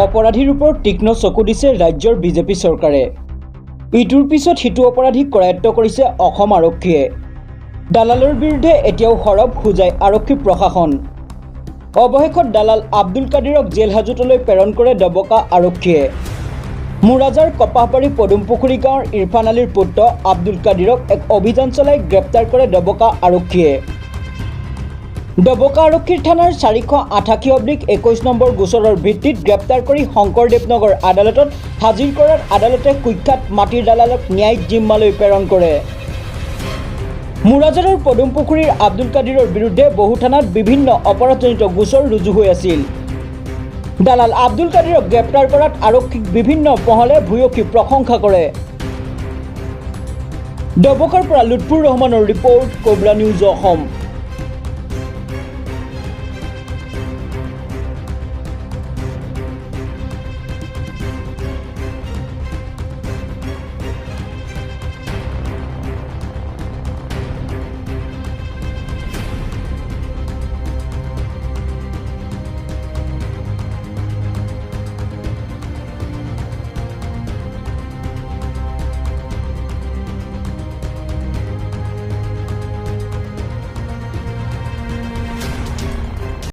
অপৰাধীৰ ওপৰত তীক্ষ্ণ চকু দিছে ৰাজ্যৰ বিজেপি চৰকাৰে। ইটোৰ পিছত সিটো অপৰাধীক কৰায়ত্ব কৰিছে অসম আৰক্ষীয়ে। দালালৰ বিৰুদ্ধে এতিয়াও সৰব হোজাই আৰক্ষী প্ৰশাসন। অৱশেষত দালাল আব্দুল কাদিৰক জেল হাজতলৈ প্ৰেৰণ কৰে ডবকা আৰক্ষীয়ে। মুৰাজাৰ কপাহবাৰী পদুমপুখুৰী গাঁৱৰ ইৰফান আলীৰ পুত্ৰ আব্দুল কাদিৰক এক অভিযান চলাই গ্ৰেপ্তাৰ কৰে ডবকা আৰক্ষীয়ে। ডবকা আৰক্ষীৰ থানাৰ 488/21 নম্বৰ গোচৰৰ ভিত্তিত গ্ৰেপ্তাৰ কৰি শংকৰদেৱনগৰ আদালতত হাজিৰ কৰাৰ আদালতে কুখ্যাত মাটিৰ দালালক ন্যায়িক জিম্মালৈ প্ৰেৰণ কৰে। মুৰাজাৰৰ পদুমপুখুৰীৰ আব্দুল কাদিৰৰ বিৰুদ্ধে বহু থানাত বিভিন্ন অপৰাধজনিত গোচৰ ৰুজু হৈ আছিল। দালাল আব্দুল কাদিৰক গ্ৰেপ্তাৰ কৰাত আৰক্ষীক বিভিন্ন মহলে ভূয়সী প্ৰশংসা কৰে। ডবকাৰ পৰা লুৎফুৰ ৰহমানৰ ৰিপৰ্ট, কোবৰা নিউজ অসম।